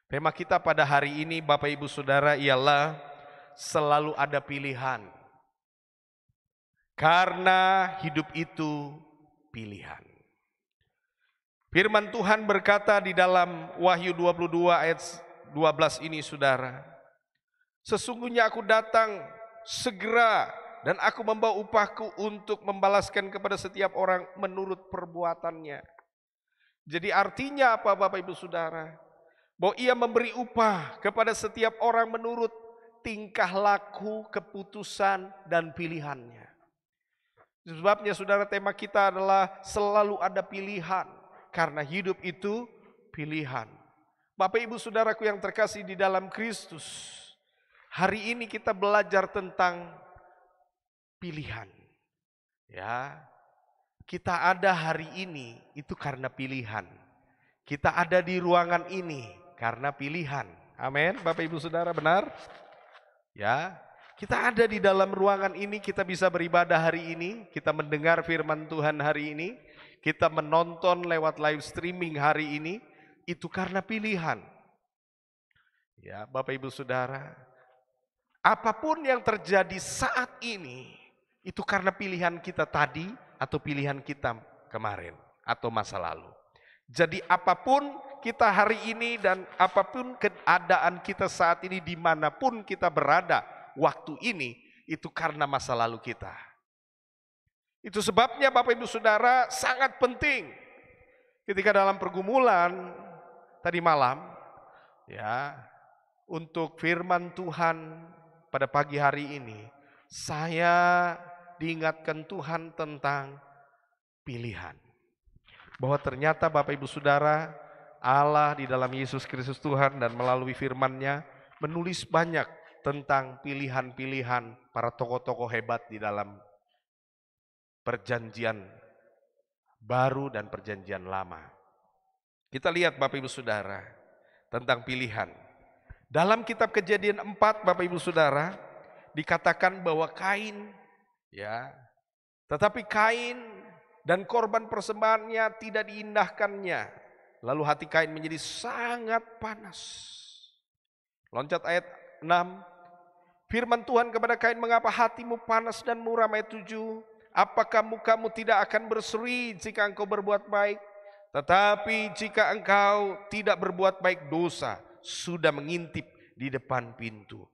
Tema kita pada hari ini Bapak Ibu Saudara ialah selalu ada pilihan. Karena hidup itu pilihan. Firman Tuhan berkata di dalam Wahyu 22 ayat 12 ini saudara. Sesungguhnya aku datang segera dan aku membawa upahku untuk membalaskan kepada setiap orang menurut perbuatannya. Jadi artinya apa Bapak Ibu Saudara? Bahwa ia memberi upah kepada setiap orang menurut tingkah laku, keputusan, dan pilihannya. Sebabnya saudara tema kita adalah selalu ada pilihan. Karena hidup itu pilihan. Bapak Ibu Saudaraku yang terkasih di dalam Kristus. Hari ini kita belajar tentang pilihan. Ya, kita ada hari ini itu karena pilihan. Kita ada di ruangan ini karena pilihan. Amin. Bapak Ibu Saudara benar? Ya, kita ada di dalam ruangan ini, kita bisa beribadah hari ini, kita mendengar firman Tuhan hari ini, kita menonton lewat live streaming hari ini, itu karena pilihan. Ya, Bapak Ibu Saudara, apapun yang terjadi saat ini, itu karena pilihan kita tadi atau pilihan kita kemarin atau masa lalu. Jadi apapun kita hari ini dan apapun keadaan kita saat ini dimanapun kita berada waktu ini, itu karena masa lalu kita. Itu sebabnya Bapak Ibu Saudara sangat penting ketika dalam pergumulan tadi malam ya, untuk firman Tuhan pada pagi hari ini, saya diingatkan Tuhan tentang pilihan. Bahwa ternyata Bapak Ibu Saudara, Allah di dalam Yesus Kristus Tuhan dan melalui firman-Nya menulis banyak tentang pilihan-pilihan para tokoh-tokoh hebat di dalam perjanjian baru dan perjanjian lama. Kita lihat Bapak Ibu Saudara tentang pilihan. Dalam kitab Kejadian 4 Bapak Ibu Saudara dikatakan bahwa Kain ya, tetapi Kain dan korban persembahannya tidak diindahkannya. Lalu hati Kain menjadi sangat panas. Loncat ayat 6. Firman Tuhan kepada Kain, mengapa hatimu panas dan muram? Ayat 7. Apakah mukamu tidak akan berseri jika engkau berbuat baik? Tetapi jika engkau tidak berbuat baik, dosa sudah mengintip di depan pintu.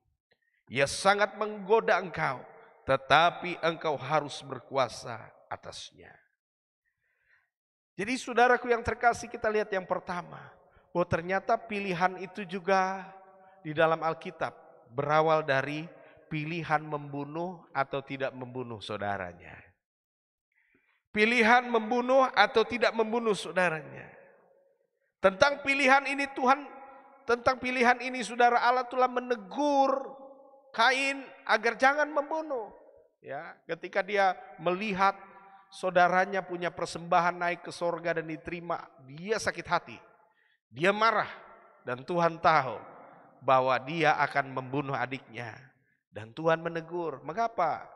Ia sangat menggoda engkau, tetapi engkau harus berkuasa atasnya. Jadi saudaraku yang terkasih, kita lihat yang pertama, bahwa ternyata pilihan itu juga di dalam Alkitab berawal dari pilihan membunuh atau tidak membunuh saudaranya. Pilihan membunuh atau tidak membunuh saudaranya. Tentang pilihan ini saudara, Allah telah menegur Kain agar jangan membunuh. Ya, ketika dia melihat saudaranya punya persembahan naik ke sorga dan diterima, dia sakit hati, dia marah, dan Tuhan tahu bahwa dia akan membunuh adiknya, dan Tuhan menegur, mengapa?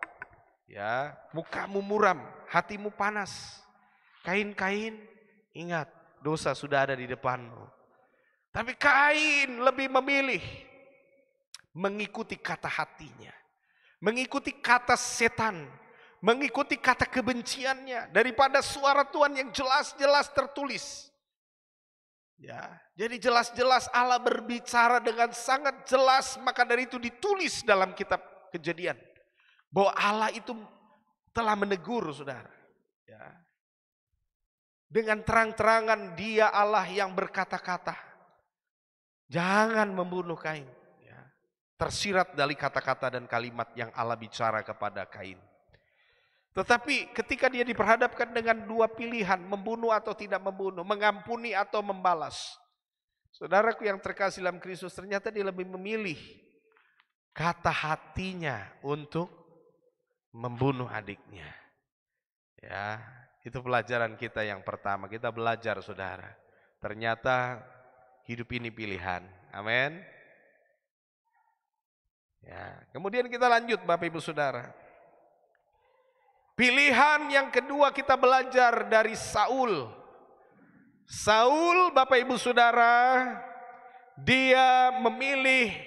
Ya, mukamu muram, hatimu panas. Kain, ingat, dosa sudah ada di depanmu. Tapi Kain lebih memilih mengikuti kata hatinya, mengikuti kata setan, mengikuti kata kebenciannya daripada suara Tuhan yang jelas-jelas tertulis. Ya, jadi jelas-jelas Allah berbicara dengan sangat jelas, maka dari itu ditulis dalam kitab Kejadian bahwa Allah itu telah menegur saudara. Ya. Dengan terang-terangan dia Allah yang berkata-kata, jangan membunuh Kain. Ya. Tersirat dari kata-kata dan kalimat yang Allah bicara kepada Kain. Tetapi ketika dia diperhadapkan dengan dua pilihan, membunuh atau tidak membunuh, mengampuni atau membalas. Saudaraku yang terkasih dalam Kristus, ternyata dia lebih memilih kata hatinya untuk membunuh adiknya. Ya, itu pelajaran kita yang pertama. Kita belajar saudara, ternyata hidup ini pilihan. Amin. Ya, kemudian kita lanjut Bapak Ibu Saudara. Pilihan yang kedua kita belajar dari Saul. Saul Bapak Ibu Saudara, Dia memilih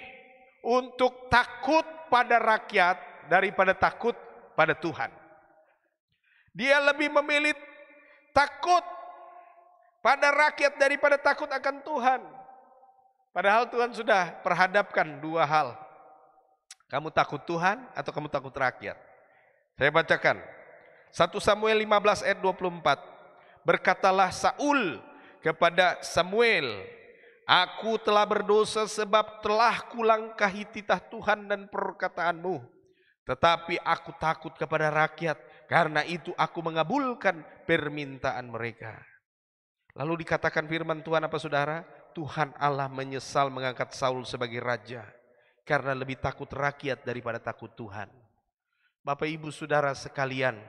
untuk takut pada rakyat daripada takut pada Tuhan. Dia lebih memilih takut pada rakyat daripada takut akan Tuhan. Padahal Tuhan sudah perhadapkan dua hal. Kamu takut Tuhan atau kamu takut rakyat? Saya bacakan. 1 Samuel 15 ayat 24. Berkatalah Saul kepada Samuel, aku telah berdosa sebab telah kulangkahi titah Tuhan dan perkataanmu. Tetapi aku takut kepada rakyat, karena itu aku mengabulkan permintaan mereka. Lalu dikatakan firman Tuhan apa saudara? Tuhan Allah menyesal mengangkat Saul sebagai raja, karena lebih takut rakyat daripada takut Tuhan. Bapak ibu saudara sekalian,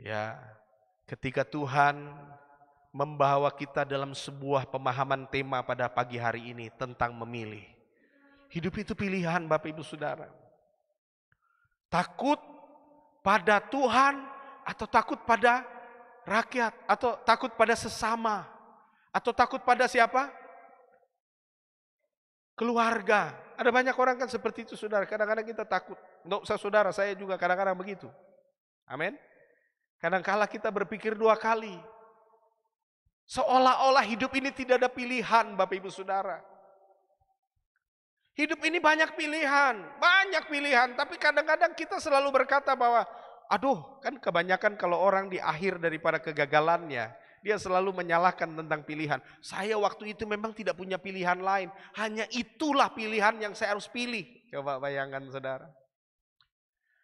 ya, ketika Tuhan membawa kita dalam sebuah pemahaman tema pada pagi hari ini tentang memilih. Hidup itu pilihan Bapak Ibu Saudara. Takut pada Tuhan atau takut pada rakyat, atau takut pada sesama, atau takut pada siapa? Keluarga. Ada banyak orang kan seperti itu saudara. Kadang-kadang kita takut. Nggak usah saudara, saya juga kadang-kadang begitu. Amin. Kadang-kala kita berpikir dua kali. Seolah-olah hidup ini tidak ada pilihan Bapak Ibu Saudara. Hidup ini banyak pilihan, tapi kadang-kadang kita selalu berkata bahwa, aduh, kan kebanyakan kalau orang di akhir daripada kegagalannya, dia selalu menyalahkan tentang pilihan. Saya waktu itu memang tidak punya pilihan lain, hanya itulah pilihan yang saya harus pilih. Coba bayangkan saudara.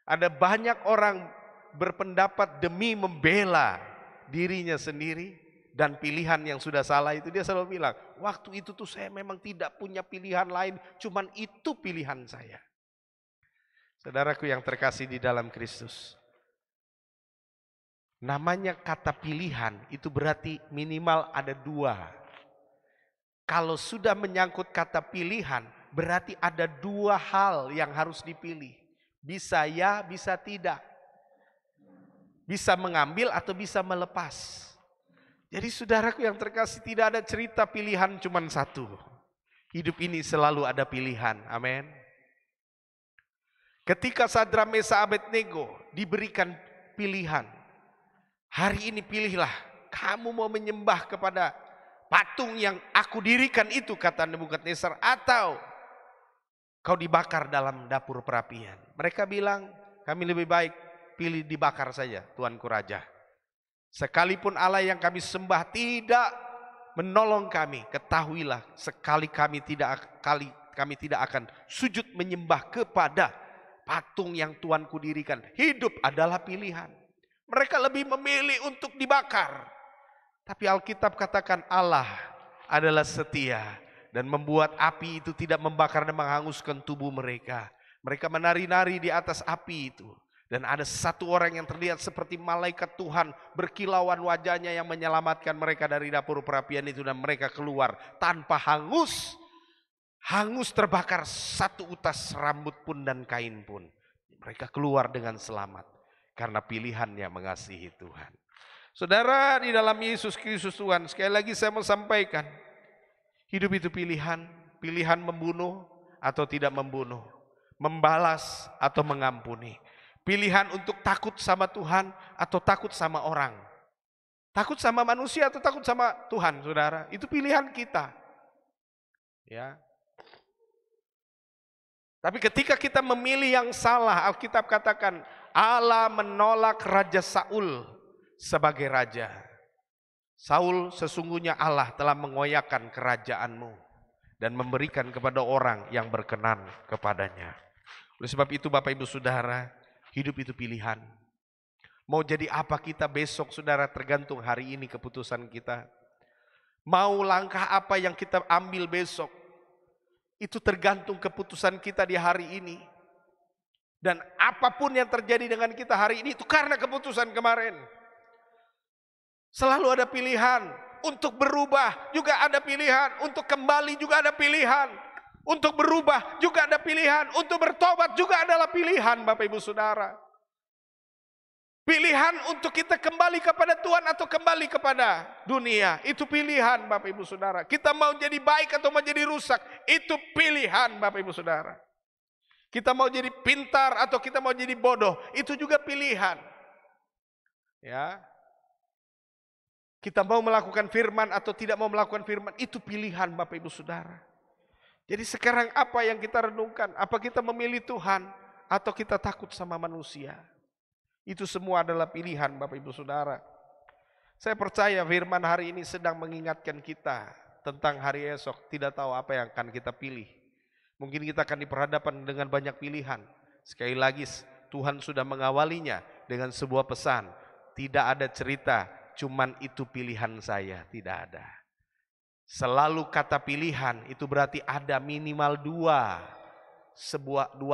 Ada banyak orang berpendapat demi membela dirinya sendiri, dan pilihan yang sudah salah itu dia selalu bilang, waktu itu tuh saya memang tidak punya pilihan lain, cuman itu pilihan saya. Saudaraku yang terkasih di dalam Kristus, namanya kata pilihan itu berarti minimal ada dua. Kalau sudah menyangkut kata pilihan, berarti ada dua hal yang harus dipilih. Bisa ya, bisa tidak. Bisa mengambil atau bisa melepas. Jadi saudaraku yang terkasih, tidak ada cerita pilihan cuma satu. Hidup ini selalu ada pilihan. Amin. Ketika Sadra, Mesa, Abednego diberikan pilihan. Hari ini pilihlah, kamu mau menyembah kepada patung yang aku dirikan itu, kata Nebukadnezar, atau kau dibakar dalam dapur perapian. Mereka bilang, kami lebih baik pilih dibakar saja, Tuanku Raja. Sekalipun Allah yang kami sembah tidak menolong kami, ketahuilah sekali kami tidak akan sujud menyembah kepada patung yang Tuanku dirikan. Hidup adalah pilihan. Mereka lebih memilih untuk dibakar. Tapi Alkitab katakan Allah adalah setia dan membuat api itu tidak membakar dan menghanguskan tubuh mereka. Mereka menari-nari di atas api itu. Dan ada satu orang yang terlihat seperti malaikat Tuhan, berkilauan wajahnya yang menyelamatkan mereka dari dapur perapian itu, dan mereka keluar tanpa hangus terbakar satu utas rambut pun dan kain pun. Mereka keluar dengan selamat karena pilihannya mengasihi Tuhan. Saudara, di dalam Yesus Kristus Tuhan, sekali lagi saya mau sampaikan, hidup itu pilihan, pilihan membunuh atau tidak membunuh, membalas atau mengampuni. Pilihan untuk takut sama Tuhan atau takut sama orang. Takut sama manusia atau takut sama Tuhan, saudara. Itu pilihan kita. Ya. Tapi ketika kita memilih yang salah, Alkitab katakan Allah menolak Raja Saul sebagai raja. Saul, sesungguhnya Allah telah mengoyakkan kerajaanmu dan memberikan kepada orang yang berkenan kepadanya. Oleh sebab itu Bapak Ibu Saudara, hidup itu pilihan. Mau jadi apa kita besok saudara, tergantung hari ini keputusan kita. Mau langkah apa yang kita ambil besok, itu tergantung keputusan kita di hari ini. Dan apapun yang terjadi dengan kita hari ini itu karena keputusan kemarin. Selalu ada pilihan. Untuk berubah juga ada pilihan. Untuk kembali juga ada pilihan. Untuk berubah juga ada pilihan. Untuk bertobat juga adalah pilihan Bapak Ibu Saudara. Pilihan untuk kita kembali kepada Tuhan atau kembali kepada dunia, itu pilihan Bapak Ibu Saudara. Kita mau jadi baik atau mau jadi rusak, itu pilihan Bapak Ibu Saudara. Kita mau jadi pintar atau kita mau jadi bodoh, itu juga pilihan. Ya. Kita mau melakukan firman atau tidak mau melakukan firman, itu pilihan Bapak Ibu Saudara. Jadi sekarang apa yang kita renungkan? Apa kita memilih Tuhan atau kita takut sama manusia? Itu semua adalah pilihan Bapak Ibu Saudara. Saya percaya firman hari ini sedang mengingatkan kita tentang hari esok. Tidak tahu apa yang akan kita pilih. Mungkin kita akan diperhadapkan dengan banyak pilihan. Sekali lagi Tuhan sudah mengawalinya dengan sebuah pesan. Tidak ada cerita, cuman itu pilihan saya. Tidak ada. Selalu kata pilihan itu berarti ada minimal dua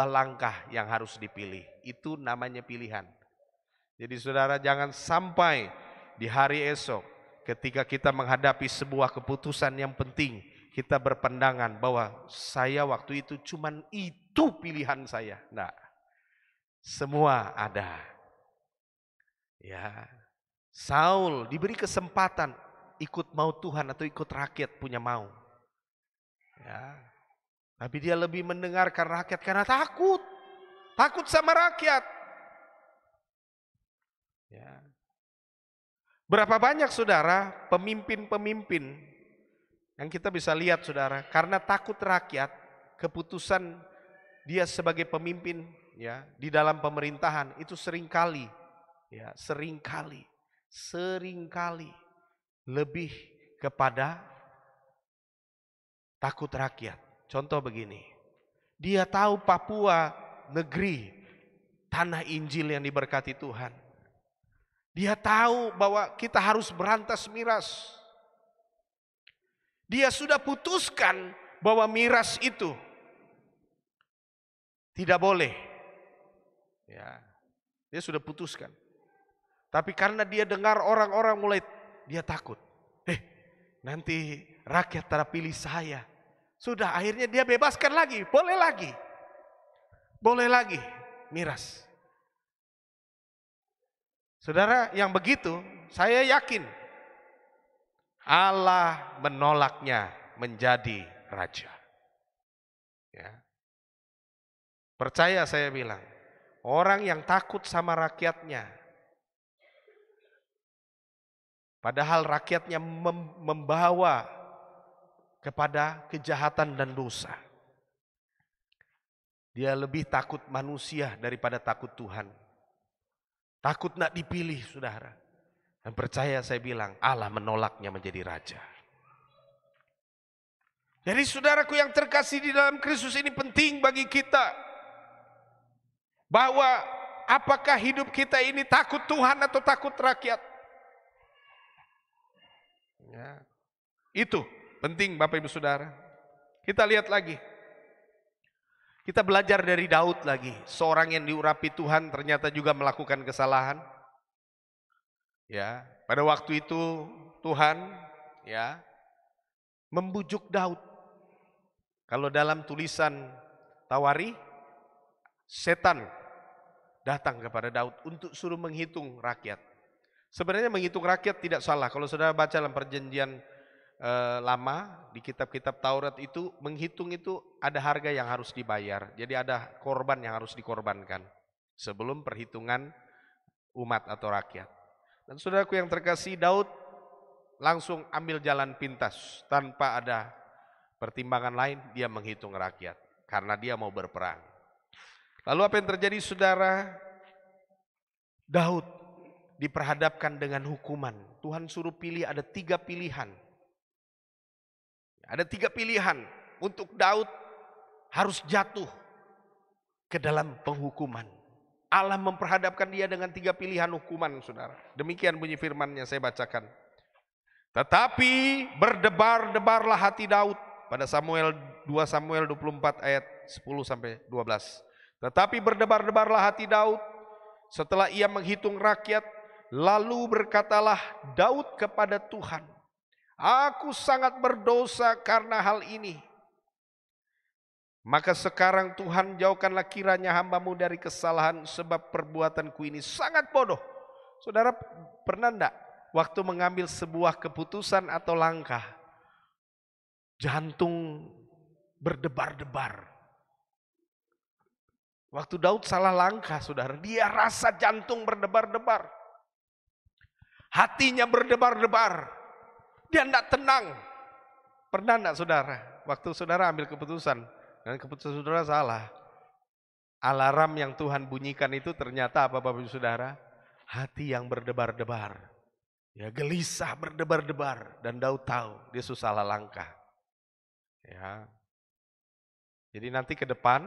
langkah yang harus dipilih. Itu namanya pilihan. Jadi saudara, jangan sampai di hari esok ketika kita menghadapi sebuah keputusan yang penting, kita berpandangan bahwa saya waktu itu cuman itu pilihan saya. Nah, semua ada. Ya, Saul diberi kesempatan ikut mau Tuhan atau ikut rakyat punya mau. Ya, tapi dia lebih mendengarkan rakyat karena takut sama rakyat. Ya. Berapa banyak saudara pemimpin-pemimpin yang kita bisa lihat saudara, karena takut rakyat, keputusan dia sebagai pemimpin ya di dalam pemerintahan itu seringkali lebih kepada takut rakyat. Contoh begini, dia tahu Papua negeri tanah Injil yang diberkati Tuhan. Dia tahu bahwa kita harus berantas miras. Dia sudah putuskan bahwa miras itu tidak boleh. Ya, dia sudah putuskan. Tapi karena dia dengar orang-orang mulai, dia takut. Nanti rakyat tak pilih saya. Sudah, akhirnya dia bebaskan lagi. Boleh lagi miras. Saudara, yang begitu saya yakin Allah menolaknya menjadi raja. Ya. Percaya saya bilang, orang yang takut sama rakyatnya, padahal rakyatnya membawa kepada kejahatan dan dosa. Dia lebih takut manusia daripada takut Tuhan. Takut nak dipilih saudara. Dan percaya saya bilang Allah menolaknya menjadi raja. Jadi saudaraku yang terkasih di dalam Kristus, ini penting bagi kita. Bahwa apakah hidup kita ini takut Tuhan atau takut rakyat. Ya, itu penting Bapak Ibu Saudara. Kita lihat lagi. Kita belajar dari Daud lagi, seorang yang diurapi Tuhan ternyata juga melakukan kesalahan. Ya, pada waktu itu Tuhan ya membujuk Daud. Kalau dalam tulisan Tawari, setan datang kepada Daud untuk suruh menghitung rakyat. Sebenarnya menghitung rakyat tidak salah. Kalau saudara baca dalam perjanjian lama di kitab-kitab Taurat itu, menghitung itu ada harga yang harus dibayar. Jadi ada korban yang harus dikorbankan sebelum perhitungan umat atau rakyat. Dan saudaraku yang terkasih, Daud langsung ambil jalan pintas tanpa ada pertimbangan lain, dia menghitung rakyat karena dia mau berperang. Lalu apa yang terjadi saudara? Daud diperhadapkan dengan hukuman. Tuhan suruh pilih, ada 3 pilihan. Ada 3 pilihan untuk Daud harus jatuh ke dalam penghukuman. Allah memperhadapkan dia dengan 3 pilihan hukuman, saudara. Demikian bunyi firman-Nya, saya bacakan. Tetapi berdebar-debarlah hati Daud pada 2 Samuel 24 ayat 10 sampai 12. Tetapi berdebar-debarlah hati Daud setelah ia menghitung rakyat, lalu berkatalah Daud kepada Tuhan, aku sangat berdosa karena hal ini. Maka sekarang Tuhan, jauhkanlah kiranya hamba-Mu dari kesalahan, sebab perbuatanku ini sangat bodoh. Saudara pernah enggak waktu mengambil sebuah keputusan atau langkah, jantung berdebar-debar? Waktu Daud salah langkah, saudara, dia rasa jantung berdebar-debar. Hatinya berdebar-debar. Dia tidak tenang. Pernah enggak saudara, waktu saudara ambil keputusan, dan keputusan saudara salah. Alarm yang Tuhan bunyikan itu ternyata apa Bapak Ibu Saudara? Hati yang berdebar-debar. Ya, gelisah berdebar-debar. Dan Daud tahu dia salah langkah. Ya. Jadi nanti ke depan,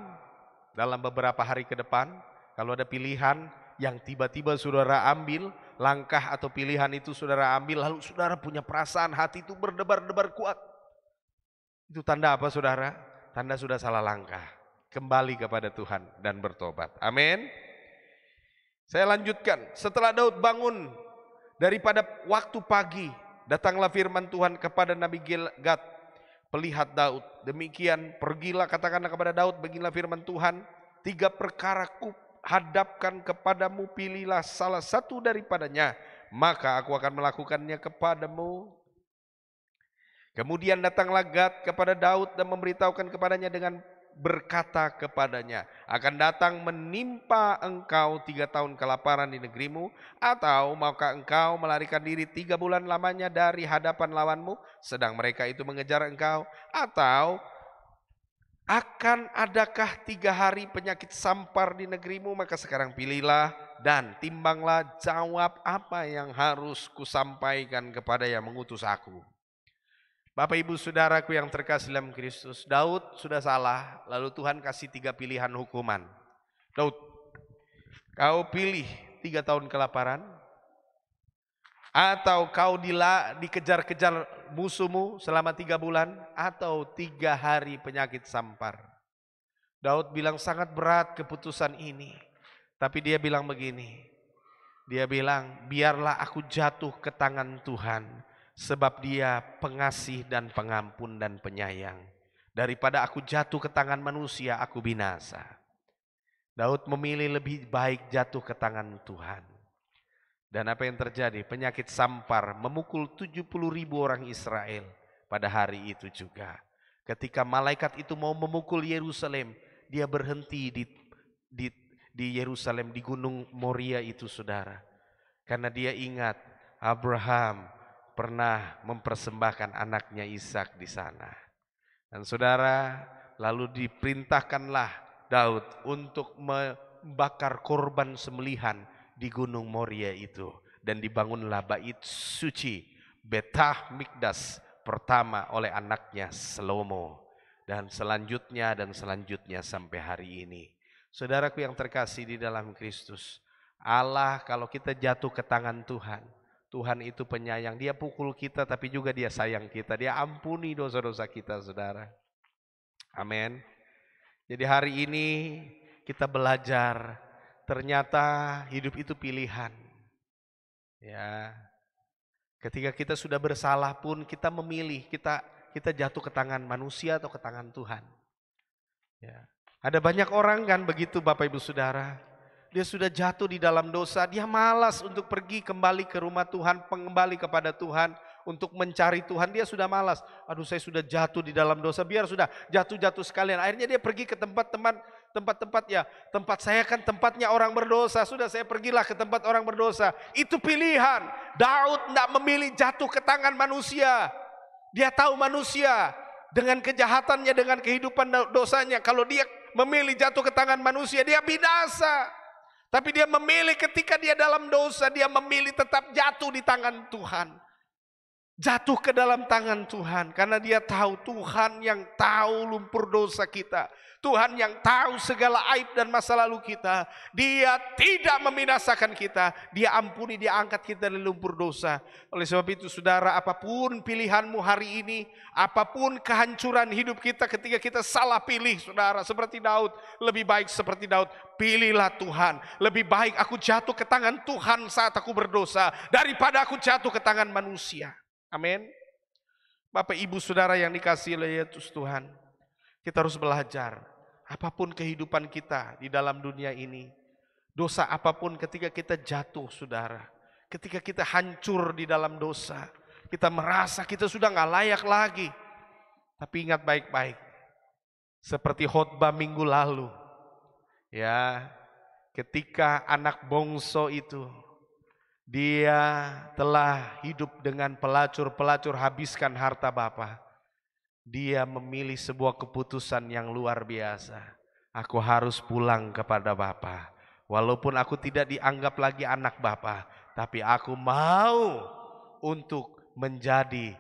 dalam beberapa hari ke depan, kalau ada pilihan yang tiba-tiba saudara ambil, langkah atau pilihan itu saudara ambil, lalu saudara punya perasaan hati itu berdebar-debar kuat. Itu tanda apa saudara? Tanda sudah salah langkah. Kembali kepada Tuhan dan bertobat. Amin. Saya lanjutkan. Setelah Daud bangun daripada waktu pagi, datanglah firman Tuhan kepada Nabi Gad. Pelihat Daud. Demikian pergilah, katakanlah kepada Daud, beginilah firman Tuhan. 3 perkara ku hadapkan kepadamu, pilihlah salah satu daripadanya, maka aku akan melakukannya kepadamu. Kemudian datanglah Gad kepada Daud dan memberitahukan kepadanya dengan berkata kepadanya, akan datang menimpa engkau 3 tahun kelaparan di negerimu, atau maukah engkau melarikan diri 3 bulan lamanya dari hadapan lawanmu, sedang mereka itu mengejar engkau, atau akan adakah 3 hari penyakit sampar di negerimu? Maka sekarang pilihlah dan timbanglah, jawab apa yang harus kusampaikan kepada yang mengutus aku. Bapak Ibu Saudaraku yang terkasih dalam Kristus, Daud sudah salah, lalu Tuhan kasih 3 pilihan hukuman. Daud, kau pilih 3 tahun kelaparan, atau kau dikejar-kejar musuhmu selama 3 bulan, atau 3 hari penyakit sampar. Daud bilang sangat berat keputusan ini, tapi dia bilang begini, dia bilang biarlah aku jatuh ke tangan Tuhan, sebab dia pengasih dan pengampun dan penyayang. Daripada aku jatuh ke tangan manusia, aku binasa. Daud memilih lebih baik jatuh ke tangan Tuhan. Dan apa yang terjadi? Penyakit sampar memukul 70.000 orang Israel pada hari itu juga. Ketika malaikat itu mau memukul Yerusalem, dia berhenti di Yerusalem, di Gunung Moria itu saudara. Karena dia ingat Abraham pernah mempersembahkan anaknya Ishak di sana. Dan saudara, lalu diperintahkanlah Daud untuk membakar korban sembelihan di Gunung Moria itu. Dan dibangunlah bait suci, Betah Mikdas pertama oleh anaknya Salomo. Dan selanjutnya sampai hari ini. Saudaraku yang terkasih di dalam Kristus, Allah kalau kita jatuh ke tangan Tuhan, Tuhan itu penyayang, dia pukul kita tapi juga dia sayang kita, dia ampuni dosa-dosa kita saudara. Amin. Jadi hari ini kita belajar, ternyata hidup itu pilihan. Ya. Ketika kita sudah bersalah pun kita memilih, kita jatuh ke tangan manusia atau ke tangan Tuhan. Ya. Ada banyak orang kan begitu Bapak Ibu Saudara. Dia sudah jatuh di dalam dosa, dia malas untuk pergi kembali ke rumah Tuhan, kembali kepada Tuhan, untuk mencari Tuhan, dia sudah malas. Aduh saya sudah jatuh di dalam dosa, biar sudah jatuh-jatuh sekalian. Akhirnya dia pergi ke tempat ya, tempat saya kan tempatnya orang berdosa, sudah saya pergilah ke tempat orang berdosa. Itu pilihan. Daud tidak memilih jatuh ke tangan manusia. Dia tahu manusia dengan kejahatannya, dengan kehidupan dosanya, kalau dia memilih jatuh ke tangan manusia, dia binasa. Tapi dia memilih ketika dia dalam dosa, dia memilih tetap jatuh di tangan Tuhan. Jatuh ke dalam tangan Tuhan. Karena dia tahu Tuhan yang tahu lumpur dosa kita. Tuhan yang tahu segala aib dan masa lalu kita. Dia tidak membinasakan kita. Dia ampuni, dia angkat kita dari lumpur dosa. Oleh sebab itu saudara, apapun pilihanmu hari ini, apapun kehancuran hidup kita ketika kita salah pilih saudara. Seperti Daud, lebih baik seperti Daud. Pilihlah Tuhan. Lebih baik aku jatuh ke tangan Tuhan saat aku berdosa, daripada aku jatuh ke tangan manusia. Amin. Bapak Ibu Saudara yang dikasihi oleh Yesus Tuhan, kita harus belajar. Apapun kehidupan kita di dalam dunia ini, dosa apapun ketika kita jatuh saudara, Ketika kita hancur di dalam dosa, kita merasa kita sudah nggak layak lagi. Tapi ingat baik-baik, seperti khotbah minggu lalu, ya, ketika anak bongso itu, dia telah hidup dengan pelacur-pelacur habiskan harta bapa. Dia memilih sebuah keputusan yang luar biasa. Aku harus pulang kepada bapa. Walaupun aku tidak dianggap lagi anak bapa, tapi aku mau untuk menjadi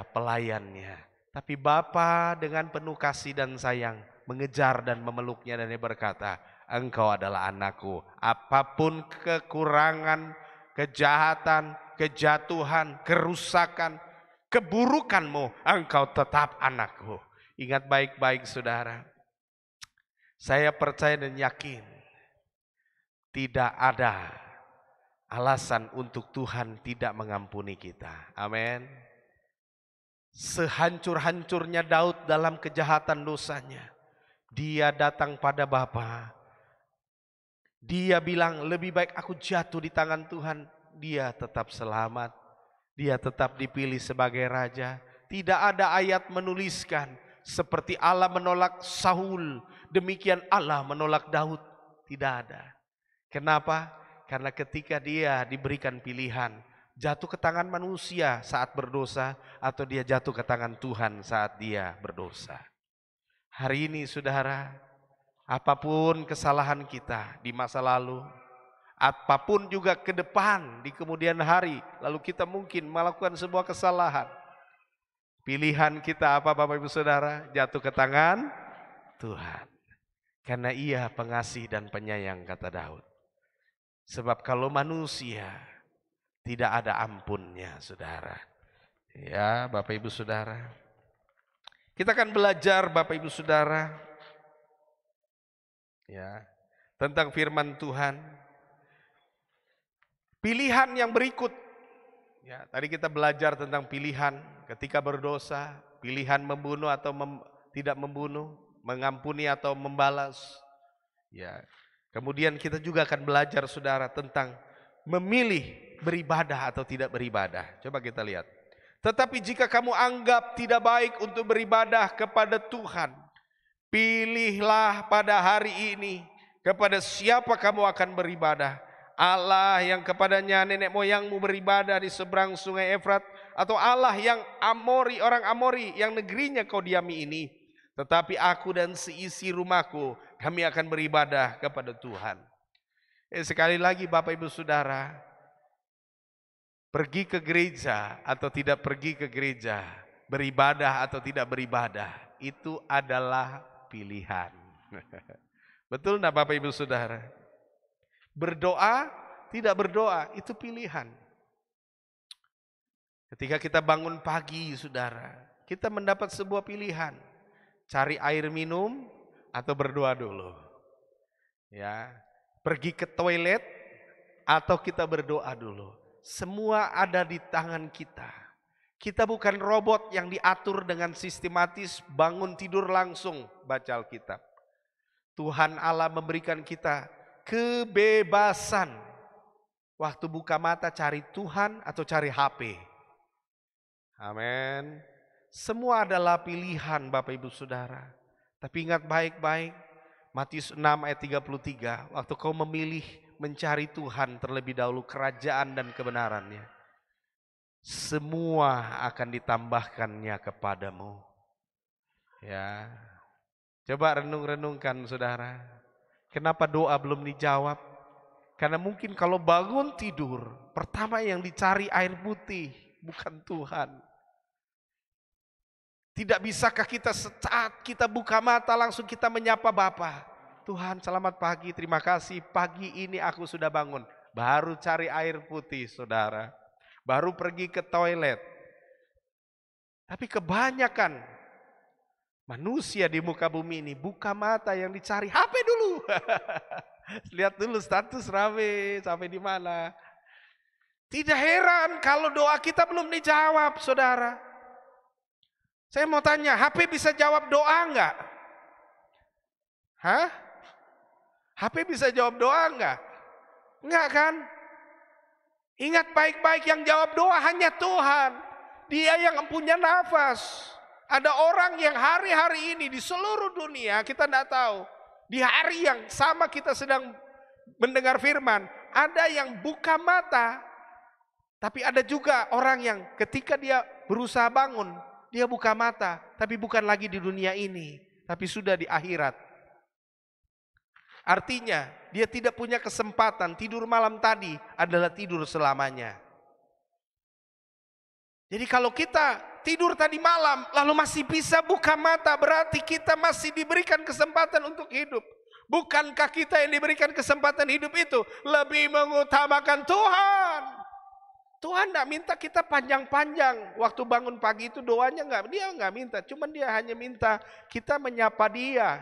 pelayannya. Tapi bapa dengan penuh kasih dan sayang mengejar dan memeluknya dan dia berkata, engkau adalah anakku. Apapun kekurangan, kejahatan, kejatuhan, kerusakan, keburukanmu, engkau tetap anakku. Ingat baik-baik saudara. Saya percaya dan yakin tidak ada alasan untuk Tuhan tidak mengampuni kita. Amin. Sehancur-hancurnya Daud dalam kejahatan dosanya, dia datang pada Bapa. Dia bilang, lebih baik aku jatuh di tangan Tuhan. Dia tetap selamat. Dia tetap dipilih sebagai raja. Tidak ada ayat menuliskan seperti Allah menolak Saul, demikian Allah menolak Daud. Tidak ada. Kenapa? Karena ketika dia diberikan pilihan, jatuh ke tangan manusia saat berdosa, atau dia jatuh ke tangan Tuhan saat dia berdosa. Hari ini saudara, apapun kesalahan kita di masa lalu, apapun juga ke depan di kemudian hari, lalu kita mungkin melakukan sebuah kesalahan. Pilihan kita apa Bapak Ibu Saudara? Jatuh ke tangan Tuhan. Karena Ia pengasih dan penyayang, kata Daud. Sebab kalau manusia, tidak ada ampunnya, saudara. Ya, Bapak Ibu Saudara. Kita akan belajar Bapak Ibu Saudara, ya, tentang firman Tuhan. Pilihan yang berikut. Ya, tadi kita belajar tentang pilihan ketika berdosa, pilihan membunuh atau tidak membunuh, mengampuni atau membalas. Ya. Kemudian kita juga akan belajar saudara tentang memilih beribadah atau tidak beribadah. Coba kita lihat. Tetapi jika kamu anggap tidak baik untuk beribadah kepada Tuhan, pilihlah pada hari ini kepada siapa kamu akan beribadah. Allah yang kepadanya nenek moyangmu beribadah di seberang sungai Efrat, atau Allah yang Amori, orang Amori yang negerinya kau diami ini. Tetapi aku dan seisi rumahku, kami akan beribadah kepada Tuhan. Sekali lagi Bapak Ibu Saudara, pergi ke gereja atau tidak pergi ke gereja, beribadah atau tidak beribadah, itu adalah pilihan. Betul enggak Bapak Ibu Saudara? Berdoa, tidak berdoa, itu pilihan. Ketika kita bangun pagi saudara, kita mendapat sebuah pilihan. Cari air minum atau berdoa dulu. Ya, pergi ke toilet atau kita berdoa dulu. Semua ada di tangan kita. Kita bukan robot yang diatur dengan sistematis, bangun tidur langsung baca Alkitab. Tuhan Allah memberikan kita kebebasan. Waktu buka mata cari Tuhan atau cari HP. Amin. Semua adalah pilihan Bapak Ibu Saudara. Tapi ingat baik-baik, Matius 6 ayat 33, waktu kau memilih mencari Tuhan terlebih dahulu, kerajaan dan kebenarannya, semua akan ditambahkannya kepadamu. Ya, coba renung-renungkan saudara, kenapa doa belum dijawab? Karena mungkin kalau bangun tidur, pertama yang dicari air putih, bukan Tuhan. Tidak bisakah kita saat kita buka mata langsung kita menyapa Bapa? Tuhan selamat pagi, terima kasih pagi ini aku sudah bangun. Baru cari air putih saudara. Baru pergi ke toilet. Tapi kebanyakan manusia di muka bumi ini buka mata yang dicari HP dulu. Lihat dulu status rame sampai di mana. Tidak heran kalau doa kita belum dijawab saudara. Saya mau tanya, HP bisa jawab doa enggak? Hah? HP bisa jawab doa enggak? Enggak kan? Ingat baik-baik, yang jawab doa hanya Tuhan. Dia yang punya nafas. Ada orang yang hari-hari ini di seluruh dunia, kita tidak tahu. Di hari yang sama kita sedang mendengar firman, ada yang buka mata. Tapi ada juga orang yang ketika dia berusaha bangun, dia buka mata. Tapi bukan lagi di dunia ini, tapi sudah di akhirat. Artinya dia tidak punya kesempatan. Tidur malam tadi adalah tidur selamanya. Jadi kalau kita tidur tadi malam lalu masih bisa buka mata, berarti kita masih diberikan kesempatan untuk hidup. Bukankah kita yang diberikan kesempatan hidup itu lebih mengutamakan Tuhan? Tuhan tidak minta kita panjang-panjang. Waktu bangun pagi itu doanya dia nggak minta. Cuman dia hanya minta kita menyapa dia.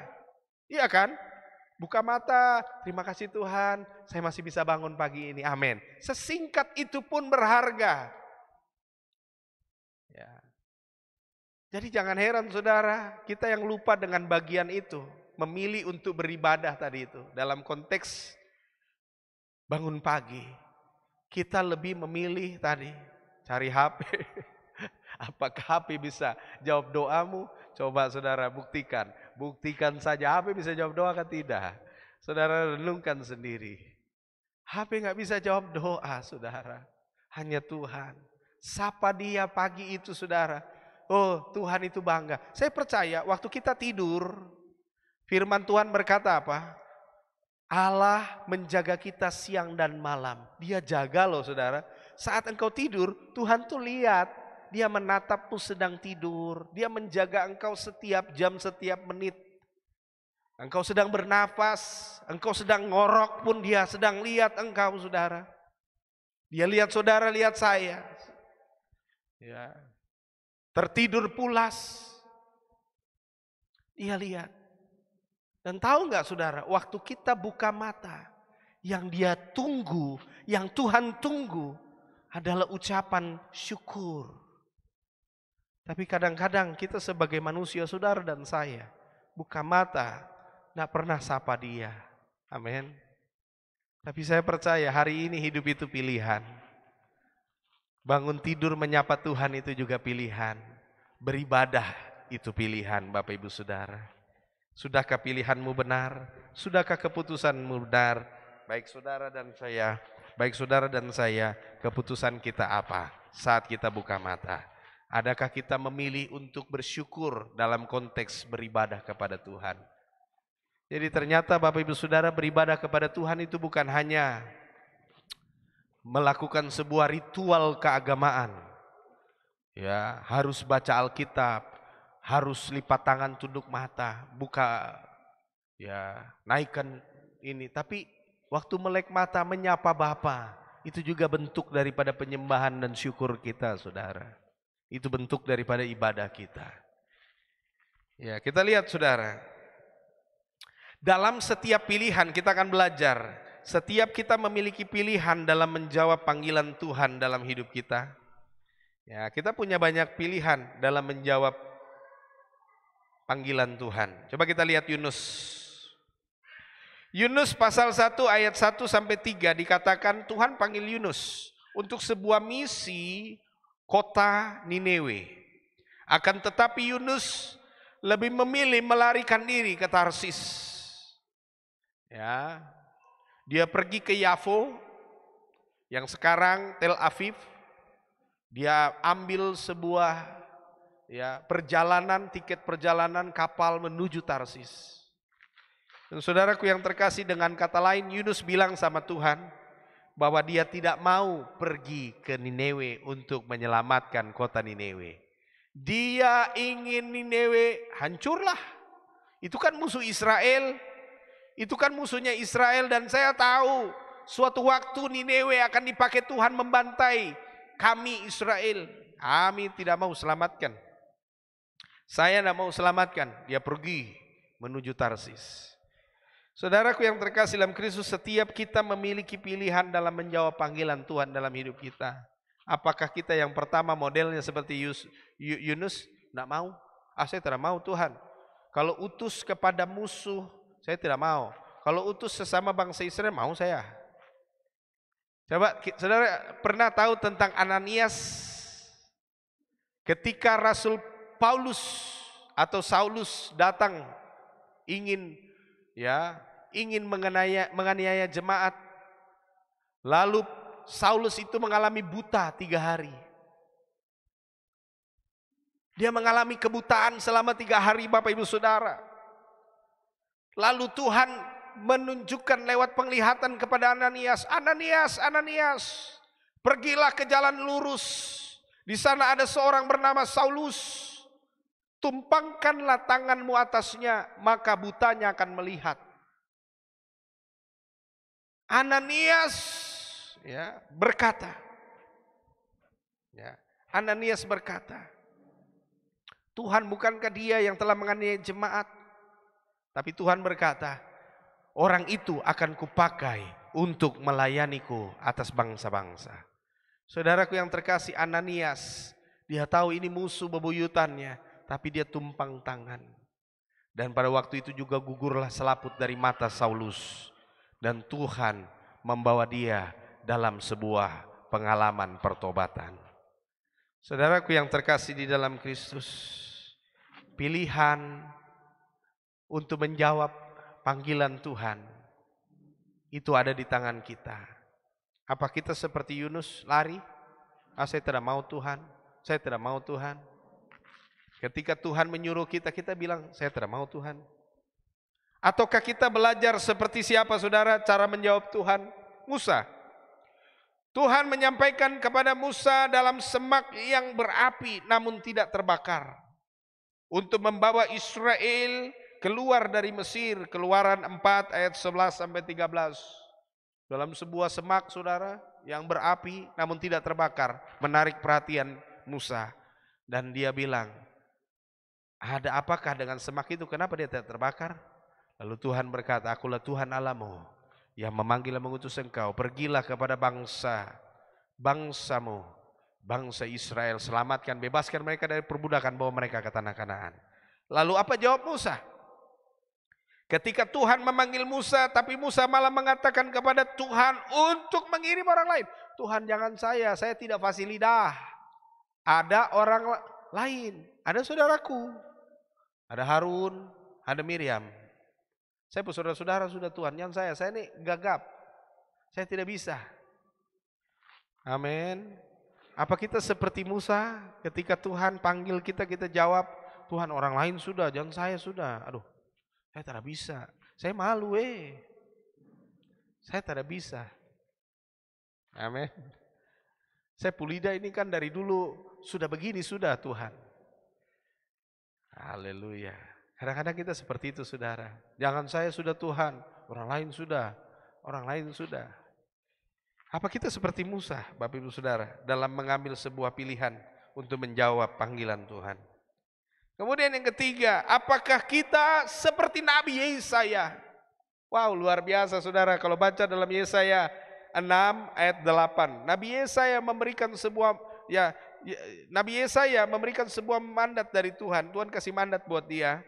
Iya kan? Buka mata, terima kasih Tuhan, saya masih bisa bangun pagi ini, amin. Sesingkat itu pun berharga. Ya. Jadi jangan heran saudara, kita yang lupa dengan bagian itu, memilih untuk beribadah tadi itu. Dalam konteks bangun pagi, kita lebih memilih tadi, cari HP. Apakah HP bisa jawab doamu? Coba saudara buktikan. Buktikan saja HP bisa jawab doa kan tidak. Saudara renungkan sendiri. HP nggak bisa jawab doa saudara. Hanya Tuhan. Sapa dia pagi itu saudara. Oh Tuhan itu bangga. Saya percaya waktu kita tidur. Firman Tuhan berkata apa? Allah menjaga kita siang dan malam. Dia jaga loh saudara. Saat engkau tidur Tuhan tuh lihat. Dia menatapmu sedang tidur. Dia menjaga engkau setiap jam, setiap menit. Engkau sedang bernafas, engkau sedang ngorok pun dia sedang lihat engkau saudara. Dia lihat saudara, lihat saya. Ya. Tertidur pulas. Dia lihat. Dan tahu nggak saudara, waktu kita buka mata, yang dia tunggu, yang Tuhan tunggu adalah ucapan syukur. Tapi kadang-kadang kita sebagai manusia saudara dan saya buka mata, tidak pernah sapa dia. Amin. Tapi saya percaya hari ini hidup itu pilihan. Bangun tidur menyapa Tuhan itu juga pilihan. Beribadah itu pilihan Bapak Ibu Saudara. Sudahkah pilihanmu benar? Sudahkah keputusanmu benar? Baik saudara dan saya, keputusan kita apa saat kita buka mata? Adakah kita memilih untuk bersyukur dalam konteks beribadah kepada Tuhan? Jadi ternyata Bapak Ibu Saudara, beribadah kepada Tuhan itu bukan hanya melakukan sebuah ritual keagamaan. Ya, harus baca Alkitab, harus lipat tangan tunduk mata, buka ya, naikkan ini. Tapi waktu melek mata menyapa Bapa, itu juga bentuk daripada penyembahan dan syukur kita, saudara. Itu bentuk daripada ibadah kita. Ya, kita lihat saudara. Dalam setiap pilihan kita akan belajar. Setiap kita memiliki pilihan dalam menjawab panggilan Tuhan dalam hidup kita. Ya, kita punya banyak pilihan dalam menjawab panggilan Tuhan. Coba kita lihat Yunus. Yunus pasal 1 ayat 1 sampai 3 dikatakan Tuhan panggil Yunus untuk sebuah misi kota Niniwe. Akan tetapi Yunus lebih memilih melarikan diri ke Tarsis. Ya. Dia pergi ke Yafo yang sekarang Tel Aviv. Dia ambil sebuah tiket perjalanan kapal menuju Tarsis. Dan saudaraku yang terkasih, dengan kata lain Yunus bilang sama Tuhan bahwa dia tidak mau pergi ke Niniwe untuk menyelamatkan kota Niniwe. Dia ingin Niniwe hancurlah. Itu kan musuh Israel. Itu kan musuhnya Israel, dan saya tahu suatu waktu Niniwe akan dipakai Tuhan membantai kami Israel. Kami tidak mau selamatkan. Saya tidak mau selamatkan. Dia pergi menuju Tarsis. Saudaraku yang terkasih dalam Kristus, setiap kita memiliki pilihan dalam menjawab panggilan Tuhan dalam hidup kita. Apakah kita yang pertama modelnya seperti Yunus? Tidak mau. Saya tidak mau Tuhan. Kalau utus kepada musuh, saya tidak mau. Kalau utus sesama bangsa Israel, mau saya. Coba saudara pernah tahu tentang Ananias? Ketika Rasul Paulus atau Saulus datang ingin menganiaya jemaat, lalu Saulus itu mengalami buta 3 hari. Dia mengalami kebutaan selama 3 hari, Bapak Ibu Saudara. Lalu Tuhan menunjukkan lewat penglihatan kepada Ananias, Ananias, Ananias, pergilah ke jalan lurus. Di sana ada seorang bernama Saulus. Tumpangkanlah tanganmu atasnya, maka butanya akan melihat. Ananias berkata, Ananias berkata, Tuhan, bukankah dia yang telah menganiaya jemaat? Tapi Tuhan berkata, orang itu akan kupakai untuk melayaniku atas bangsa-bangsa. Saudaraku yang terkasih, Ananias, dia tahu ini musuh bebuyutannya, tapi dia tumpang tangan. Dan pada waktu itu juga gugurlah selaput dari mata Saulus. Dan Tuhan membawa dia dalam sebuah pengalaman pertobatan. Saudaraku yang terkasih di dalam Kristus, pilihan untuk menjawab panggilan Tuhan itu ada di tangan kita. Apa kita seperti Yunus lari? Saya tidak mau Tuhan, saya tidak mau Tuhan. Ketika Tuhan menyuruh kita, kita bilang saya tidak mau Tuhan. Ataukah kita belajar seperti siapa saudara cara menjawab Tuhan? Musa. Tuhan menyampaikan kepada Musa dalam semak yang berapi namun tidak terbakar, untuk membawa Israel keluar dari Mesir. Keluaran 4 ayat 11 sampai 13. Dalam sebuah semak saudara yang berapi namun tidak terbakar, menarik perhatian Musa. Dan dia bilang, ada apakah dengan semak itu, kenapa dia tidak terbakar? Lalu Tuhan berkata, akulah Tuhan Allahmu yang memanggil dan mengutus engkau. Pergilah kepada bangsamu, bangsa Israel, selamatkan, bebaskan mereka dari perbudakan, bawa mereka ke tanah Kanaan. Lalu apa jawab Musa? Ketika Tuhan memanggil Musa, tapi Musa malah mengatakan kepada Tuhan untuk mengirim orang lain. Tuhan, jangan saya tidak fasih lidah. Ada orang lain, ada saudaraku, ada Harun, ada Miriam. Saya pun saudara-saudara sudah Tuhan, yang saya ini gagap, saya tidak bisa. Amin. Apa kita seperti Musa, ketika Tuhan panggil kita, kita jawab, Tuhan orang lain sudah, jangan saya sudah. Aduh, saya tidak bisa, saya malu saya tidak bisa. Amin. Saya Pulida ini kan dari dulu sudah begini sudah Tuhan. Haleluya. Kadang-kadang kita seperti itu saudara. Jangan saya sudah Tuhan, orang lain sudah, orang lain sudah. Apa kita seperti Musa, Bapak Ibu Saudara, dalam mengambil sebuah pilihan untuk menjawab panggilan Tuhan? Kemudian yang ketiga, apakah kita seperti Nabi Yesaya? Wow, luar biasa saudara, kalau baca dalam Yesaya 6 ayat 8. Nabi Yesaya memberikan sebuah Nabi Yesaya memberikan sebuah mandat dari Tuhan. Tuhan kasih mandat buat dia.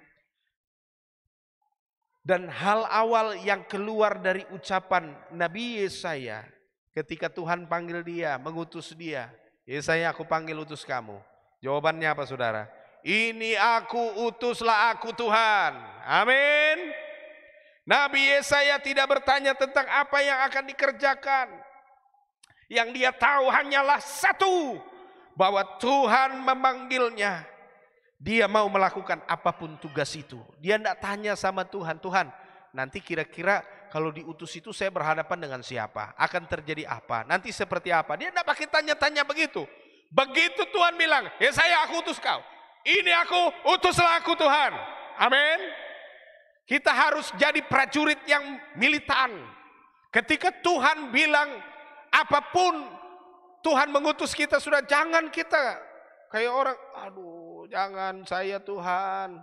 Dan hal awal yang keluar dari ucapan Nabi Yesaya ketika Tuhan panggil dia, mengutus dia, Yesaya, aku panggil utus kamu. Jawabannya apa saudara? Ini aku, utuslah aku Tuhan. Amin. Nabi Yesaya tidak bertanya tentang apa yang akan dikerjakan. Yang dia tahu hanyalah satu, bahwa Tuhan memanggilnya. Dia mau melakukan apapun tugas itu. Dia tidak tanya sama Tuhan, Tuhan nanti kira-kira kalau diutus itu saya berhadapan dengan siapa? Akan terjadi apa? Nanti seperti apa? Dia tidak pakai tanya-tanya begitu. Begitu Tuhan bilang, Yesaya aku utus kau. Ini aku, utuslah aku Tuhan. Amin. Kita harus jadi prajurit yang militan. Ketika Tuhan bilang apapun, Tuhan mengutus kita, sudah jangan kita kayak orang, aduh jangan saya Tuhan.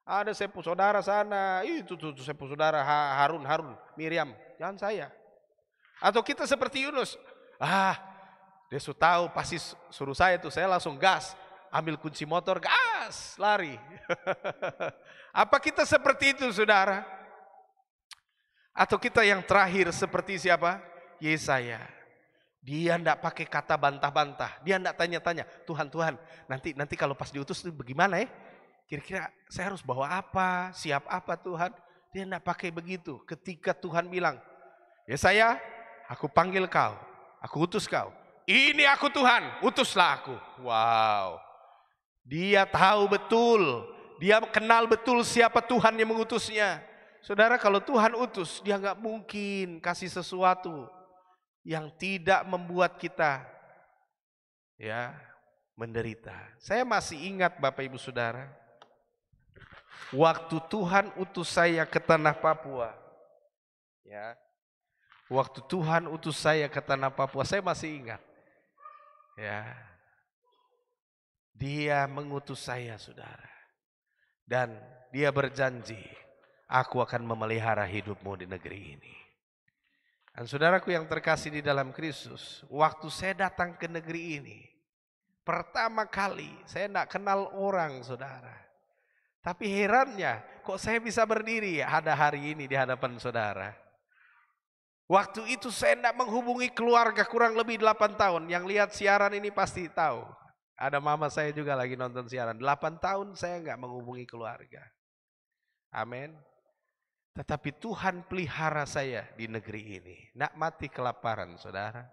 Ada sepupu saudara sana, itu sepupu saudara Harun, Miriam, jangan saya. Atau kita seperti Yunus, dia sudah tahu pasti suruh saya tuh, saya langsung gas, ambil kunci motor, gas, lari. Apa kita seperti itu saudara? Atau kita yang terakhir seperti siapa? Yesaya. Dia enggak pakai kata bantah-bantah. Dia enggak tanya-tanya, Tuhan, nanti kalau pas diutus itu bagaimana ya? Kira-kira saya harus bawa apa? Siap apa Tuhan? Dia enggak pakai begitu. Ketika Tuhan bilang, ya saya, aku panggil kau, aku utus kau. Ini aku Tuhan, utuslah aku. Wow. Dia tahu betul, dia kenal betul siapa Tuhan yang mengutusnya. Saudara, kalau Tuhan utus, dia enggak mungkin kasih sesuatu yang tidak membuat kita ya menderita. Saya masih ingat Bapak Ibu Saudara, waktu Tuhan utus saya ke tanah Papua. Ya. Waktu Tuhan utus saya ke tanah Papua, saya masih ingat. Ya. Dia mengutus saya, Saudara. Dan dia berjanji, aku akan memelihara hidupmu di negeri ini. Dan saudaraku yang terkasih di dalam Kristus, waktu saya datang ke negeri ini, pertama kali saya tidak kenal orang, saudara. Tapi herannya, kok saya bisa berdiri ada hari ini di hadapan saudara. Waktu itu saya tidak menghubungi keluarga kurang lebih 8 tahun. Yang lihat siaran ini pasti tahu. Ada mama saya juga lagi nonton siaran. 8 tahun saya nggak menghubungi keluarga. Amin. Tetapi Tuhan pelihara saya di negeri ini. Nak mati kelaparan, saudara.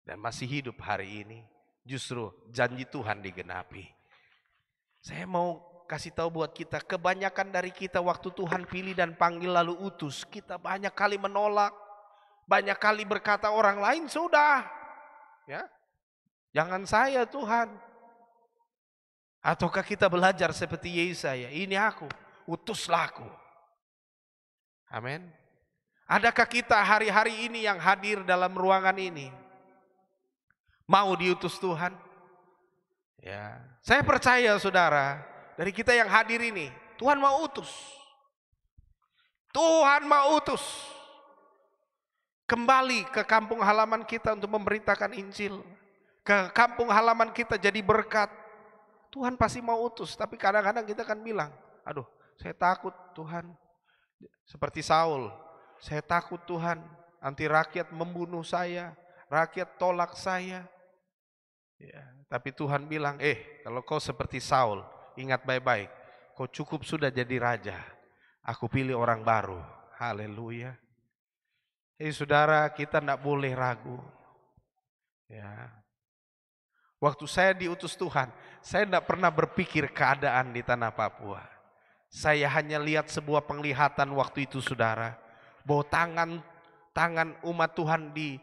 Dan masih hidup hari ini. Justru janji Tuhan digenapi. Saya mau kasih tahu buat kita, kebanyakan dari kita waktu Tuhan pilih dan panggil lalu utus, kita banyak kali menolak. Banyak kali berkata orang lain sudah. Ya. Jangan saya Tuhan. Ataukah kita belajar seperti Yesaya, ini aku, utuslah aku. Amin. Adakah kita hari-hari ini yang hadir dalam ruangan ini mau diutus Tuhan? Ya, saya percaya saudara, dari kita yang hadir ini, Tuhan mau utus. Tuhan mau utus. Kembali ke kampung halaman kita untuk memberitakan Injil. Ke kampung halaman kita jadi berkat. Tuhan pasti mau utus, tapi kadang-kadang kita kan bilang, aduh saya takut Tuhan. Seperti Saul, saya takut Tuhan, nanti rakyat membunuh saya, rakyat tolak saya. Ya, tapi Tuhan bilang, kalau kau seperti Saul, ingat baik-baik, kau cukup sudah jadi raja. Aku pilih orang baru. Haleluya. Saudara, kita tidak boleh ragu. Ya. Waktu saya diutus Tuhan, saya tidak pernah berpikir keadaan di tanah Papua. Saya hanya lihat sebuah penglihatan waktu itu saudara, bahwa tangan umat Tuhan di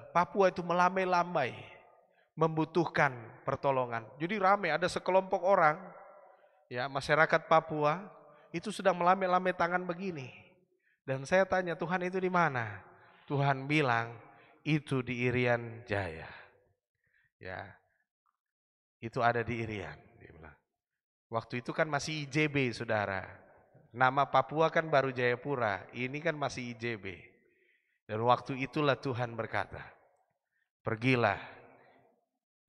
Papua itu melambai-lambai, membutuhkan pertolongan. Jadi ramai, ada sekelompok orang, ya masyarakat Papua itu sudah melambai-lambai tangan begini. Dan saya tanya, Tuhan itu di mana? Tuhan bilang itu di Irian Jaya. Ya, itu ada di Irian. Dia bilang. Waktu itu kan masih IJB saudara. Nama Papua kan baru Jayapura. Ini kan masih IJB. Dan waktu itulah Tuhan berkata, pergilah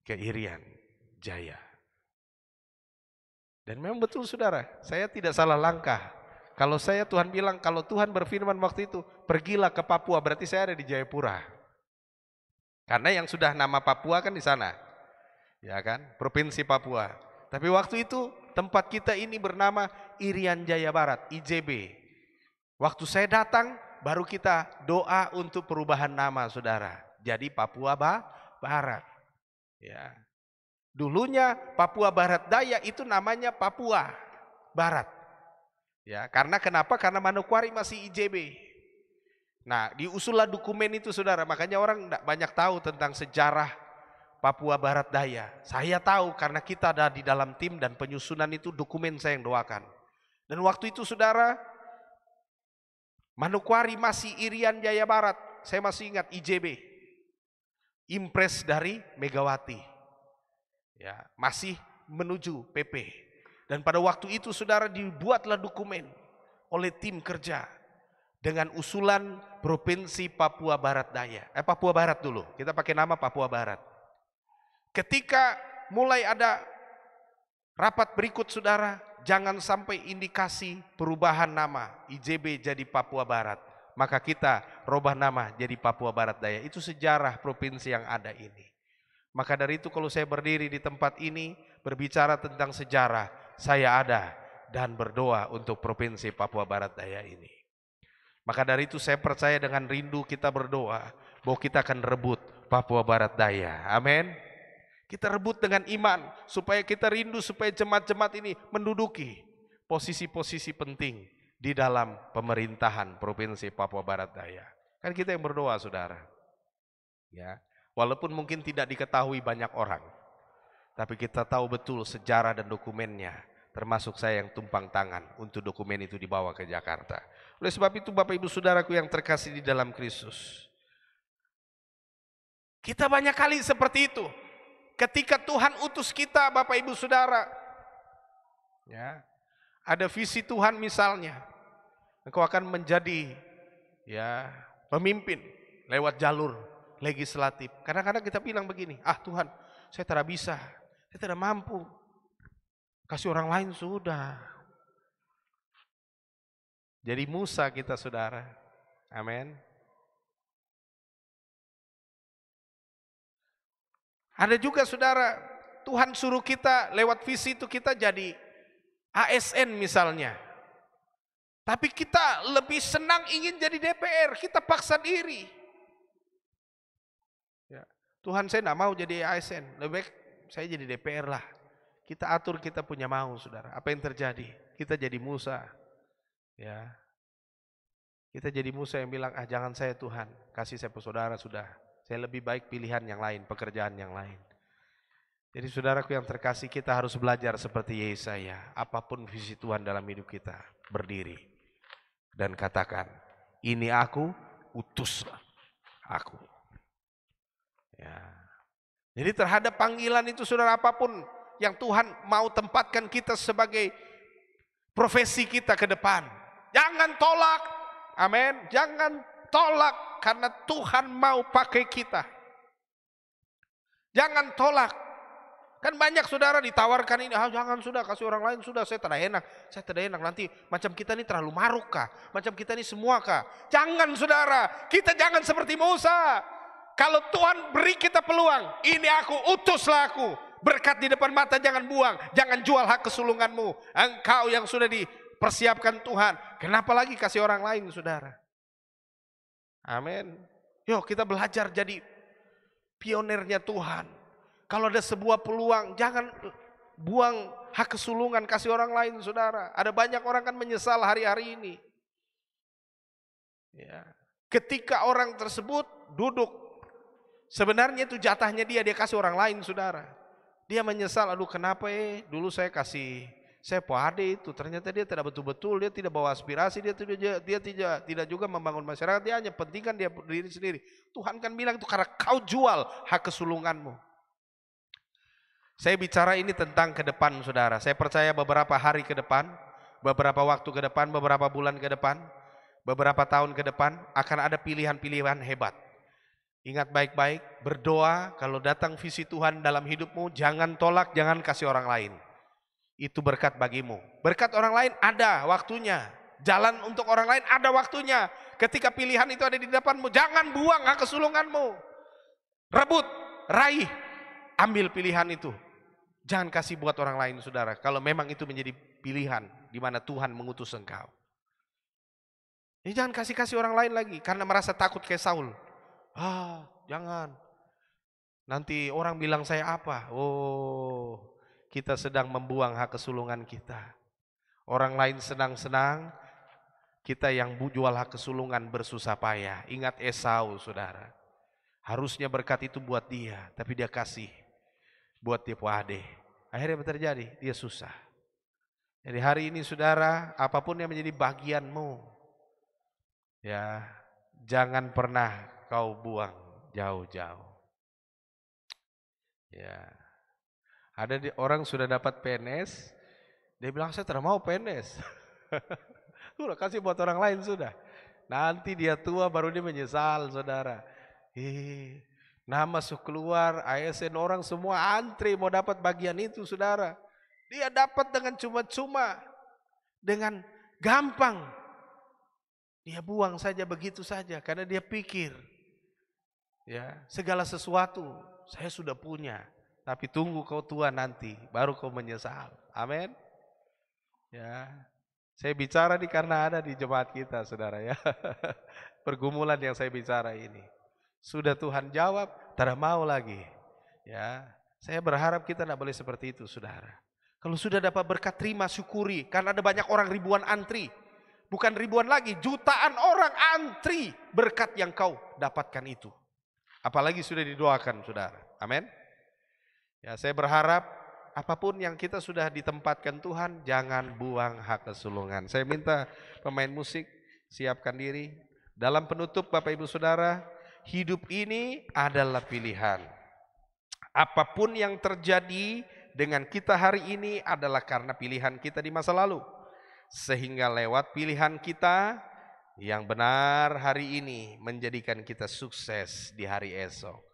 ke Irian Jaya. Dan memang betul saudara, saya tidak salah langkah. Kalau saya Tuhan bilang, kalau Tuhan berfirman waktu itu, pergilah ke Papua, berarti saya ada di Jayapura. Karena yang sudah nama Papua kan di sana. Ya kan, Provinsi Papua. Tapi waktu itu tempat kita ini bernama Irian Jaya Barat, IJB. Waktu saya datang, baru kita doa untuk perubahan nama saudara. Jadi Papua Barat. Ya. Dulunya Papua Barat Daya itu namanya Papua Barat. Ya, karena kenapa? Karena Manokwari masih IJB. Nah, diusullah dokumen itu saudara, makanya orang tidak banyak tahu tentang sejarah Papua Barat Daya. Saya tahu karena kita ada di dalam tim dan penyusunan itu dokumen saya yang doakan. Dan waktu itu saudara, Manokwari masih Irian Jaya Barat. Saya masih ingat IJB. Impres dari Megawati. Ya, masih menuju PP. Dan pada waktu itu saudara dibuatlah dokumen oleh tim kerja dengan usulan Provinsi Papua Barat Daya. Papua Barat dulu. Kita pakai nama Papua Barat. Ketika mulai ada rapat berikut saudara, jangan sampai indikasi perubahan nama IJB jadi Papua Barat. maka kita rubah nama jadi Papua Barat Daya. Itu sejarah provinsi yang ada ini. Maka dari itu kalau saya berdiri di tempat ini berbicara tentang sejarah, saya ada dan berdoa untuk provinsi Papua Barat Daya ini. Maka dari itu saya percaya dengan rindu kita berdoa bahwa kita akan rebut Papua Barat Daya. Amin. Kita rebut dengan iman supaya kita rindu supaya jemaat-jemaat ini menduduki posisi-posisi penting di dalam pemerintahan Provinsi Papua Barat Daya. Kan kita yang berdoa, saudara. Ya, walaupun mungkin tidak diketahui banyak orang, tapi kita tahu betul sejarah dan dokumennya, termasuk saya yang tumpang tangan untuk dokumen itu dibawa ke Jakarta. Oleh sebab itu Bapak Ibu Saudaraku yang terkasih di dalam Kristus, kita banyak kali seperti itu. Ketika Tuhan utus kita, Bapak Ibu Saudara, ya, ada visi Tuhan misalnya, engkau akan menjadi ya pemimpin lewat jalur legislatif. Kadang-kadang kita bilang begini, Tuhan, saya tidak bisa, saya tidak mampu, kasih orang lain sudah. Jadi Musa kita, saudara. Amin. Ada juga saudara, Tuhan suruh kita lewat visi itu kita jadi ASN misalnya. Tapi kita lebih senang ingin jadi DPR, kita paksa diri. Ya. Tuhan, saya tidak mau jadi ASN, lebih baik saya jadi DPR lah. Kita atur, kita punya mau, saudara. Apa yang terjadi? Kita jadi Musa. Ya. Kita jadi Musa yang bilang, jangan saya Tuhan, kasih saya saudara sudah. Saya lebih baik pilihan yang lain, pekerjaan yang lain. Jadi saudaraku yang terkasih, kita harus belajar seperti Yesaya. Apapun visi Tuhan dalam hidup kita, berdiri dan katakan, ini aku, utuslah aku. Ya. Jadi terhadap panggilan itu saudara, apapun yang Tuhan mau tempatkan kita sebagai profesi kita ke depan, jangan tolak. Amin. Jangan tolak karena Tuhan mau pakai kita. Jangan tolak. Kan banyak saudara ditawarkan ini, jangan sudah, kasih orang lain sudah, saya tidak enak. Saya tidak enak, nanti macam kita ini terlalu maruk kah? Macam kita ini semua kah? Jangan saudara, kita jangan seperti Musa. Kalau Tuhan beri kita peluang, ini aku, utuslah aku. Berkat di depan mata jangan buang, jangan jual hak kesulunganmu. Engkau yang sudah dipersiapkan Tuhan, kenapa lagi kasih orang lain saudara? Amin. Yuk kita belajar jadi pionernya Tuhan. Kalau ada sebuah peluang, jangan buang hak kesulungan, kasih orang lain saudara. Ada banyak orang kan menyesal hari-hari ini. Ya. Ketika orang tersebut duduk, sebenarnya itu jatahnya dia kasih orang lain saudara. Dia menyesal, aduh kenapa dulu saya kasih, saya puade itu, ternyata dia tidak betul-betul, dia tidak bawa aspirasi, dia tidak juga membangun masyarakat, dia hanya pentingkan dia diri sendiri. Tuhan kan bilang itu karena kau jual hak kesulunganmu. Saya bicara ini tentang ke depan saudara, saya percaya beberapa hari ke depan, beberapa waktu ke depan, beberapa bulan ke depan, beberapa tahun ke depan akan ada pilihan-pilihan hebat. Ingat baik-baik, berdoa kalau datang visi Tuhan dalam hidupmu, jangan tolak, jangan kasih orang lain. Itu berkat bagimu. Berkat orang lain ada waktunya. Jalan untuk orang lain ada waktunya. Ketika pilihan itu ada di depanmu, jangan buang hak kesulunganmu. Rebut, raih, ambil pilihan itu. Jangan kasih buat orang lain saudara. Kalau memang itu menjadi pilihan di mana Tuhan mengutus engkau. Jangan kasih orang lain lagi karena merasa takut kayak Saul. Jangan. Nanti orang bilang saya apa? Kita sedang membuang hak kesulungan kita. Orang lain senang-senang, kita yang jual hak kesulungan bersusah payah. Ingat Esau saudara. Harusnya berkat itu buat dia, tapi dia kasih buat dia puade. Akhirnya apa terjadi? Dia susah. Jadi hari ini saudara, apapun yang menjadi bagianmu, ya jangan pernah kau buang jauh-jauh. Ya. Ada orang sudah dapat PNS, dia bilang saya tidak mau PNS. Sudah kasih buat orang lain sudah. Nanti dia tua baru dia menyesal saudara. Nama masuk keluar, ASN orang semua antri mau dapat bagian itu saudara. Dia dapat dengan cuma-cuma, dengan gampang. Dia buang saja begitu saja karena dia pikir ya, segala sesuatu saya sudah punya. Tapi tunggu kau tua nanti baru kau menyesal. Amin. Ya. Saya bicara karena ada di jemaat kita, Saudara ya. Pergumulan yang saya bicara ini. Sudah Tuhan jawab, tidak mau lagi. Ya, saya berharap kita tidak boleh seperti itu, Saudara. Kalau sudah dapat berkat, terima, syukuri. Karena ada banyak orang ribuan antri. Bukan ribuan lagi, jutaan orang antri berkat yang kau dapatkan itu. Apalagi sudah didoakan, Saudara. Amin. Ya, saya berharap apapun yang kita sudah ditempatkan Tuhan, jangan buang hak kesulungan. Saya minta pemain musik siapkan diri. Dalam penutup Bapak Ibu Saudara, hidup ini adalah pilihan. Apapun yang terjadi dengan kita hari ini adalah karena pilihan kita di masa lalu. Sehingga lewat pilihan kita yang benar hari ini menjadikan kita sukses di hari esok.